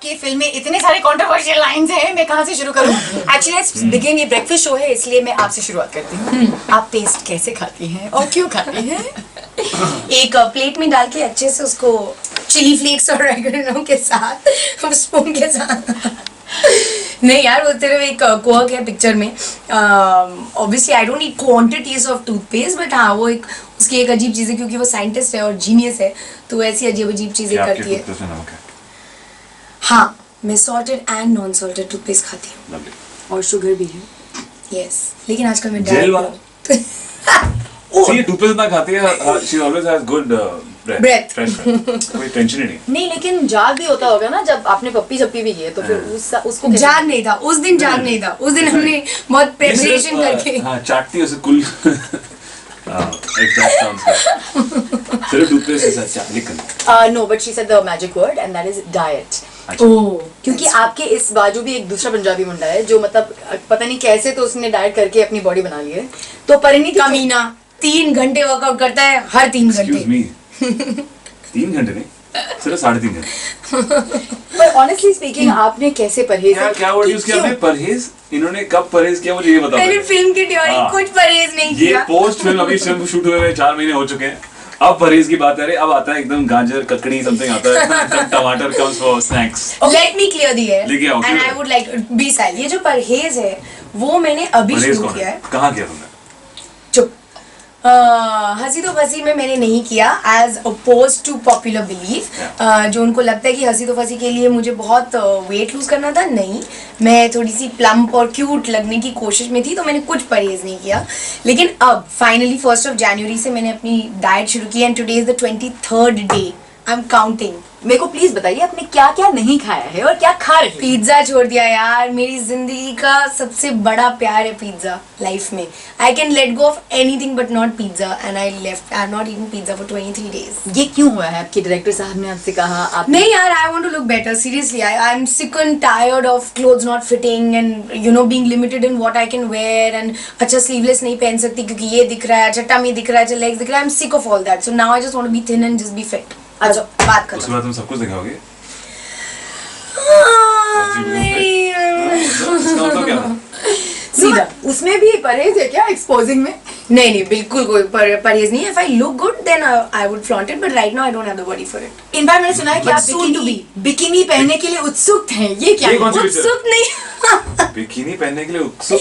आपकी फिल्म में इतने सारे कंट्रोवर्शियल लाइंस हैं, मैं कहाँ से शुरू करूँ? एक्चुअली लेट्स बिगिन, ये ब्रेकफास्ट शो है इसलिए मैं आपसे शुरुआत करती हूँ। आप पेस्ट कैसे खाती हैं और क्यों खाती हैं? एक प्लेट में डाल के अच्छे से उसको चिली फ्लेक्स और ऑरिगेनो के साथ, स्पून के साथ। नहीं यार, वो तेरे एक कोक है पिक्चर में। Obviously I don't need quantities of toothpaste, but हाँ वो एक उसकी एक अजीब चीज़ है, क्योंकि वो साइंटिस्ट है और जीनियस है, तो ऐसी अजीब अजीब चीज़ें करती है। हाँ, मैं salted and non salted toothpaste खाती हूँ और शुगर भी है। यस, लेकिन आजकल मैं जेल डाइट वाला सी टूथपेस्ट ना खाती है, she always has good breath, fresh, कोई टेंशन ही नहीं। नहीं, लेकिन जाग भी होता होगा ना, जब आपने पप्पी शप्पी भी की है तो फिर उसको जाग नहीं था उस दिन, जाग नहीं था उस दिन, हमने बहुत प्रिपरेशन करके। हाँ, चाटती है उसे कुल। एग्जैक्ट साउंड्स सिर्फ टूथपेस्ट के साथ चाट लिखन। No, but she said the magic word and that is diet. Oh, क्योंकि आपके इस बाजू भी एक दूसरा पंजाबी मुंडा है जो मतलब पता नहीं कैसे तो उसने डाइट करके अपनी बॉडी बना ली है। तो परिणीति कमीना 3 घंटे वर्कआउट करता है हर 3 एक्सक्यूज घंटे। मी, 3 घंटे नहीं, सिर्फ 3.5 घंटे। पर ऑनेस्टली स्पीकिंग आपने कैसे परहेज क्या वर्ड यूज किया आपने? परहेज? इन्होंने कब परहेज किया मुझे ये बताओ। मैंने फिल्म की ड्यूरिंग कुछ परहेज नहीं ये किया। पोस्ट फिल्म अभी फिल्म शूट हुए 4 महीने हो चुके हैं, अब परहेज की बात है। अब आता है एकदम गाजर ककड़ी समथिंग आता है, एकदम टमाटर comes for snacks. Let me clear दी है लेके आओ, and clear I would like be side. ये जो परहेज है वो मैंने अभी परहेज शुरू कौन किया है? है। कहाँ किया तुमने? चुप। हंसी तो फंसी में मैंने नहीं किया, as oppose to popular belief. जो उनको लगता है कि हंसी तो फंसी के लिए मुझे बहुत वेट लूज करना था, नहीं, मैं थोड़ी सी प्लम्प और क्यूट लगने की कोशिश में थी, तो मैंने कुछ परहेज नहीं किया। लेकिन अब फाइनली 1 जनवरी से मैंने अपनी डाइट शुरू की and today is the 23rd day. I am counting. मेरे को प्लीज बताइए आपने क्या क्या नहीं खाया है और क्या खा रहे हैं? पिज्जा छोड़ दिया यार, मेरी जिंदगी का सबसे बड़ा प्यार है पिज्जा लाइफ में। I can let go of anything but not pizza, and I have not eaten pizza for 23 days. ये क्यों हुआ है? आपके डायरेक्टर साहब ने आपसे कहा? आप नहीं यार, I want to look better, seriously. I am sick and tired of clothes not fitting and you know being limited in what I can wear, एंड अच्छा स्लीवलेस नहीं पहन सकती क्योंकि ये दिख रहा है, अच्छा टमी दिख रहा है, अच्छा लेग्स दिख रहा है। I am sick of all that, so now I just want to be thin and just be fit. अच्छा, बात उसके करो। बाद तुम सब कुछ दिखाओगे? सीधा उसमें भी परहेज है क्या एक्सपोजिंग में? नहीं, बिल्कुल कोई परहेज नहीं है। If I look good then I would flaunt it, but right now I don't have the body for it. इन बार मैंने सुना है कि But आप soon to बिकिनी पहनने के लिए उत्सुक हैं। ये क्या ये है? कौन सी पिक्चर? उत्सुक नहीं बिकिनी पहनने के लिए उत्सुक?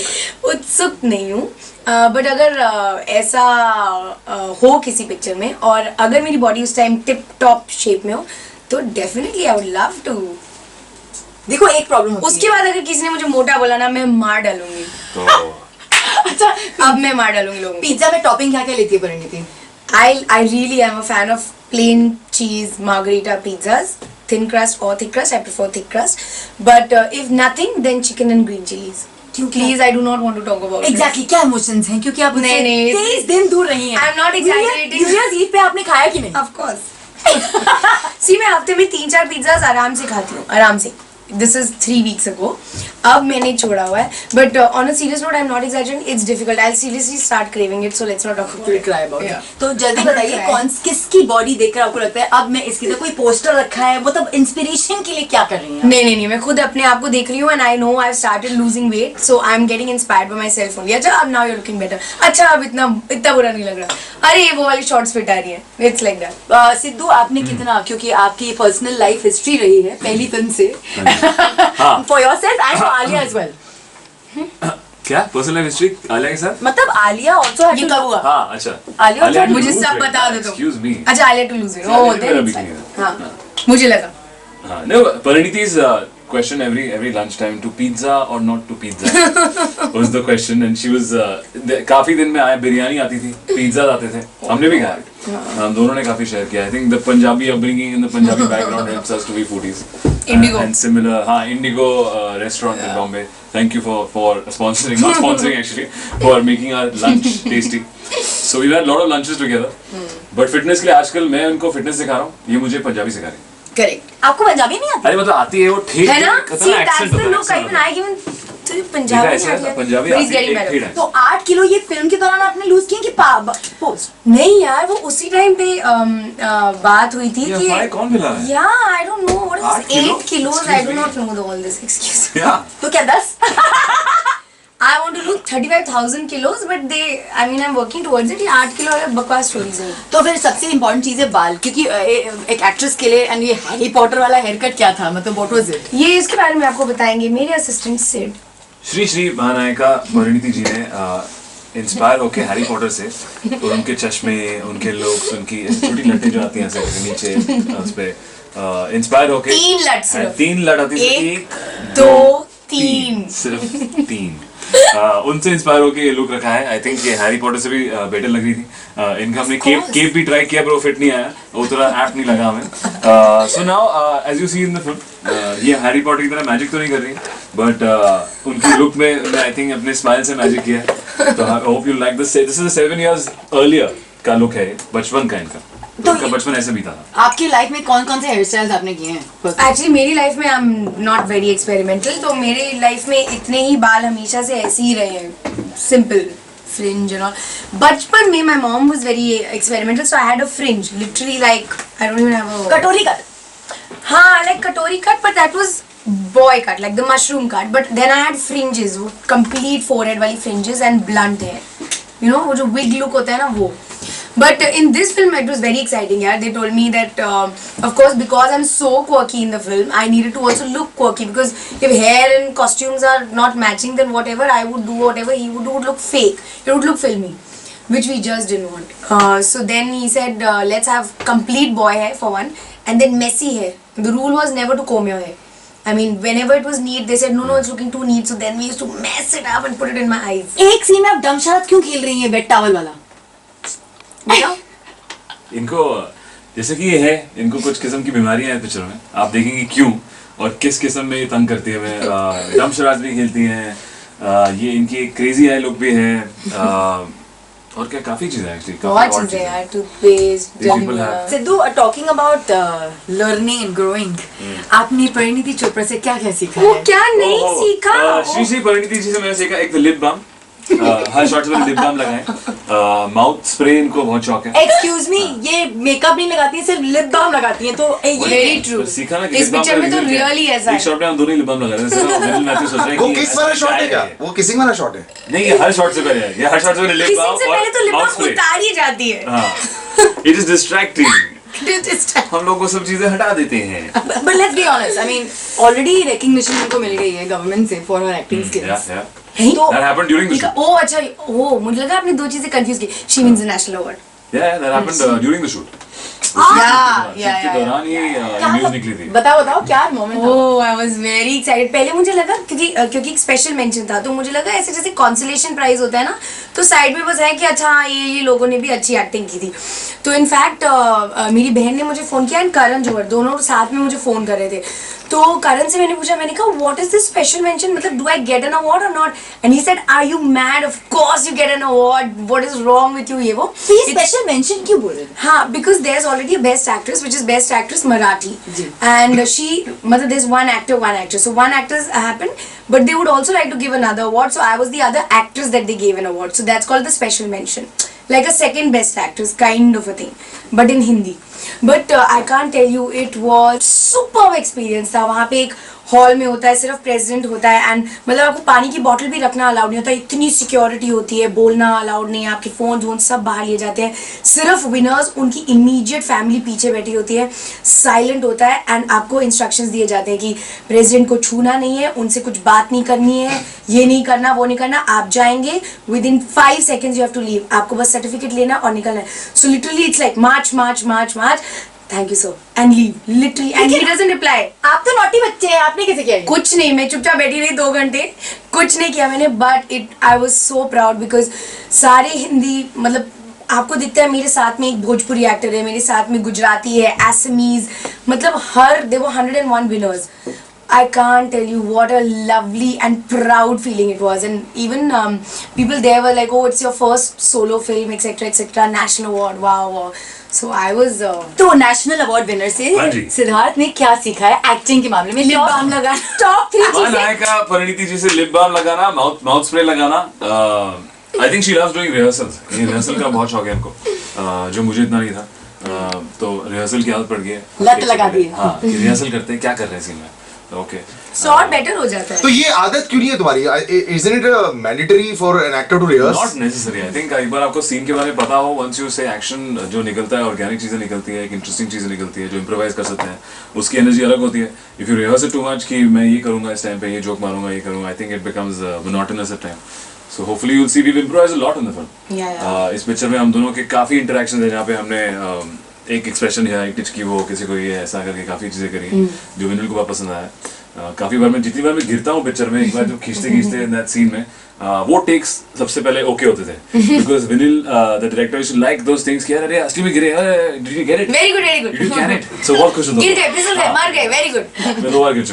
उत्सुक नहीं हूँ, बट अगर ऐसा हो किसी पिक्चर में और अगर मेरी बॉडी उस टाइम टिप टॉप शेप में हो, तो definitely I would love to. देखो एक प्रॉब्लम उसके बाद अगर किसी ने मुझे मोटा बोला ना, मैं मार डालूंगी। तो अच्छा, अब मैं मार डालूंगी लोगों को। पिज्जा में टॉपिंग क्या क्या लेती है Parineeti? I really am a fan of plain cheese margarita pizzas, thin crust or thick crust. I prefer thick crust, but if nothing, then chicken and green chilies. Please, I do not want to talk about Exactly, क्या emotions हैं? क्योंकि आप नहीं, नहीं, 23 दिन दूर रही हैं। I'm not exaggerating. New years Eid पे आपने खाया कि नहीं? it. Of course. See, मैं हफ्ते में 3-4 पिज्जाज आराम से खाती हूँ, आराम से। This is 3 weeks ago. अब मैंने छोड़ा हुआ है, but on a serious note, I'm not exaggerating. It's difficult. I'll seriously start craving it. So let's not talk about it. Try about it. Yeah. तो जल्दी I'm gonna बताइए try. कौन किसकी बॉडी देखकर आपको लगता है अब मैं इसकी तो कोई पोस्टर रखा है, मतलब इंस्पिरेशन के लिए क्या कर रही हैं? नहीं, मैं खुद अपने आप को देख रही हूँ and I know I have started losing weight, so I am getting inspired by myself only. अच्छा, अब now you are looking better. अच्छा, अब इतना बुरा नहीं लग रहा। अरे वो वाली शॉर्ट्स फिट आ रही है, इट्स लाइक दैट। सिद्धू, आपने कितना, क्योंकि आपकी पर्सनल लाइफ हिस्ट्री रही है पहली फिल्म से, for yourself and for Alia as well. क्या पर्सनल लाइफ हिस्ट्री आलिया के साथ? मतलब आलिया आल्सो ये कब हुआ? हाँ, अच्छा। आलिया आलिया मुझे to lose सब weight. बता दो तुम। Excuse me. अच्छा, I let to lose weight. Alia oh, to then मेरा इट्स bikini फाइन। है। हाँ, मुझे लगा। No, Pariniti's question every lunchtime, to pizza or not to pizza was the question, and she was काफी दिन में आया बिरयानी आती थी, पिज्जा आते थे, हमने भी खाया, हम दोनों ने काफी शेयर किया। I think the Punjabi upbringing and the Punjabi background helps us to be foodies. Indigo. And similar, हाँ, Indigo restaurant in Bombay. Thank you for sponsoring, not sponsoring actually, for making our lunch tasty. So we've had a lot of lunches together. But fitness के लिए आजकल मैं उनको fitness सिखा रहा हूँ, ये मुझे पंजाबी सिखा रही है। करेक्ट आपको पंजाबी नहीं आती? अरे मतलब आती है वो ठीक है ना? खतरनाक See, that's accent the होता है, look. accent Even होता है। I given सिर्फ पंजाबी ऐसा है, नहीं पंजाबी but he's आती getting है, better. एक ही तो 8 किलो ये फिल्म के दौरान आपने लूज किए कि पोस्ट? नहीं यार, वो उसी टाइम पे बात हुई थी ये कि अफवाहें कौन मिला है? या I don't know what 8 is kilo? 8 kilos. I Excuse do me. not know all this. Excuse me. Yeah. तो क्या 10? I want to look 35,000 kilos, but I mean, I'm working towards it. ये 8 किलो है, बकवास stories है. तो फिर सबसे important चीज है बाल, क्योंकि एक एक्ट्रेस के लिए एंड ये हैरी पॉटर वाला हेयर कट क्या था, मतलब व्हाट वाज इट? ये इसके बारे में आपको बताएंगे मेरे असिस्टेंट सिड. श्री श्री महानायिका परिणीति जी ने इंस्पायर होके हैरी पॉटर से और उनके चश्मे, उनके लुक्स, उनकी छोटी लट्टें जो आती हैं ऐसे नीचे उस पे इंस्पायर होके 3 लट सिर्फ. 3 लट आती थी. 1 2 3 सिर्फ 3. उनसे इंस्पायर होके ये लुक रखा है. आई थिंक ये हैरी पॉटर से भी बेटर लग रही थी. इनका हमने केप भी ट्राई किया पर वो फिट नहीं आया, उतना ऐप नहीं लगा हमें. So now as you see in the film, ये हैरी पॉटर की तरह मैजिक तो नहीं कर रही, बट उनकी लुक में आई थिंक अपने स्माइल से मैजिक किया है. तो I hope you like this. This is 7 years earlier का लुक है, बचपन का इनका. तो इनका बचपन ऐसे बीता था. आपकी लाइफ में कौन कौन से हेयर स्टाइल्स आपने किए हैं? एक्चुअली मेरी लाइफ में I am not very experimental, तो मेरी लाइफ में इतने ही बाल हमेशा से ऐसे ही रहे हैं, सिंपल फ्रिंज एंड ऑल. बचपन में my mom was very experimental, so I had a fringe literally like I don't even have a कटोरी कट. हाँ, like katori cut, but that was boy cut, like the mushroom cut. But then I had fringes, वो complete forehead वाली fringes and blunt hair. You know, वो जो wig look होता है ना वो. But in this film it was very exciting. Yeah, they told me that of course because I'm so quirky in the film, I needed to also look quirky because if hair and costumes are not matching, then whatever I would do, whatever he would do would look fake. It would look filmy, which we just didn't want. So then he said, let's have complete boy hair for one, and then messy hair. The rule was never to comb your hair. I mean, whenever it was neat, they said, no, it's looking too neat. So then we used to mess it up and put it in my eyes. एक scene में आप डमशरात क्यों खेल रही हैं wait towel वाला? बताओ. इनको जैसे कि ये है, इनको कुछ किस्म की बीमारियां हैं पिक्चर में. आप देखेंगे क्यों और किस किस्म में ये तंग करती है हमें. डमशराज भी खेलती हैं, ये इनकी एक क्रेजी आई लुक भी है, और क्या काफी चीजें एक्चुअली. बहुत चीजें यार, toothpaste, people have. Jamuna. Sidhu, talking about learning and growing, आपने परिणीति चोपड़ा से क्या क्या सीखा वो है? क्या नहीं सीखा. श्री श्री परिणीति जी से मैंने सीखा एक लिप बाम. हर शॉट्स में लिप बाम लगाएं. माउथ स्प्रे इनको बहुत शौक है. एक्सक्यूज मी, ये मेकअप नहीं लगाती है, सिर्फ लिप बाम लगाती है. तो ये Very true. तो सीखा ना कि इस lip balm picture में का तो reason क्या है? really ऐसा एक है. शॉट में हम दोनों ही लिप बाम लगा रहे हैं. सिर्फ मिडिल मैच सोच रहे हैं वो कि किस वाला शॉट है क्या? वो किसिंग वाला शॉट है? नहीं, ये हर शॉट से पहले है. ये हर शॉट से पहले लिप किसिंग बाम से पहले तो और लिप माउथ बाम स्प्रे. उतारी जाती है. हाँ, इट इज डिस्ट्रैक्टिंग. हम लोग वो सब चीजें हटा देते हैं. But let's be honest, I mean, already recognition इनको मिल गई है गवर्नमेंट से for her acting skills. Yeah. तो That happened during the shoot. ओ अच्छा, ओ मुझे लगा आपने दो चीजें कंफ्यूज की. She means the national award. Yeah, that happened during the shoot. yeah, shoot के दौरान ही न्यूज़ निकली थी. बताओ क्या मोमेंट था? Oh, I was very excited. पहले मुझे लगा क्योंकि एक स्पेशल मेंशन था, तो मुझे लगा ऐसे जैसे कॉन्सोलेशन प्राइज होता है ना, तो साइड में बस है कि अच्छा ये लोगों ने भी अच्छी एक्टिंग की थी. तो इनफैक्ट मेरी बहन ने मुझे फोन किया एंड करण जोहर, दोनों साथ में मुझे फोन कर रहे थे. तो करण से मैंने पूछा, मैंने कहा what is this special mention, मतलब do I get an award or not? And he said are you mad, of course you get an award, what is wrong with you, ये वो. तो ये स्पेशल मेंशन क्यों बोल रहे थे? हाँ, because there's already a best actress, which is best actress Marathi, ji. and she, मतलब there's one actor, one actress, so one actress happened, but they would also like to give another award, so I was the other actress that they gave an award, so that's called the special mention, like a second best actress kind of a thing, but in Hindi. But I can't tell you, it was superb experience था. वहाँ पे एक hall में होता है, सिर्फ president होता है, एंड मतलब आपको पानी की बोतल भी रखना अलाउड नहीं होता, इतनी सिक्योरिटी होती है, बोलना अलाउड नहीं है, आपके फोन वोन सब बाहर लिए जाते हैं, सिर्फ विनर्स, उनकी इमीडिएट फैमिली पीछे बैठी होती है, साइलेंट होता है, एंड आपको इंस्ट्रक्शंस दिए जाते हैं कि प्रेसिडेंट को छूना नहीं है, उनसे कुछ बात नहीं करनी है, ये नहीं करना, वो नहीं करना, आप जाएंगे with in 5 seconds you have to leave, आपको बस सर्टिफिकेट लेना और निकलना है. So literally it's like March, thank you sir, and leave literally, and he doesn't reply. आप तो नॉटी बच्चे हैं, आपने कैसे किया? कुछ नहीं, मैं चुपचाप बैठी रही 2 घंटे, कुछ नहीं किया मैंने, but I was so proud because सारे हिंदी, मतलब आपको दिखता है मेरे साथ में एक भोजपुरी एक्टर है, मेरे साथ में गुजराती है, असमीज, मतलब हर, दे वो 101 winners. I can't tell you what a lovely and proud feeling it was, and even people there were like, "Oh, it's your first solo film, etc., etc. National award, wow!" So I was तो national award winner हाँ जी। से सिद्धार्थ ने क्या सीखा है acting के मामले में? लिप बाम लगाना, टॉप 3 चीजें। नायिका परिणीति जी से लिप बाम लगाना, माउथ स्प्रे लगाना। I think she loves doing rehearsals. Rehearsal का बहुत शौक है इनको, जो मुझे इतना नहीं था। तो रिहर्सल की आदत पड़ गई है, लत लगा दी है। हाँ, रिहर्सल करते हैं, क्या कर रहे हैं सीन में। ओके, शॉट बेटर हो जाता है। तो ये आदत क्यों नहीं है तुम्हारी? Isn't it mandatory for an actor to rehearse? Not necessary. I think एक बार आपको सीन के बारे में पता हो, वंस यू से एक्शन जो निकलता है, ऑर्गेनिक चीजें निकलती है, एक इंटरेस्टिंग चीजें निकलती है, जो इम्प्रोवाइज कर सकते हैं, उसकी एनर्जी अलग होती है। If you rehearse it too much कि मैं ये करूंगा इस टाइम पे, ये जोक मारूंगा, ये करूंगा, I think it becomes monotonous at time. So hopefully you will see we improvise a lot in the film. इस पिक्चर में हम दोनों के काफी इंटरेक्शन है, जहाँ पे हमने एक एक्सप्रेशन या एक टिच की, वो किसी को ये ऐसा करके काफी चीजें करी जो विनिल को बहुत पसंद आया। काफी बार मैं जितनी बार मैं गिरता हूँ पिक्चर में, एक बार जो खींचते खींचते दैट सीन में वो टेक्स सबसे पहले ओके होते थे, because Vinil the director used to like those things कि अरे असली में गिरे, did you get it, very good, very good. Did you get it. So बहुत खुश होता गिर गए, फिसल गए, मार गए, वेरी गुड। मैं 2 बार गिर चुका।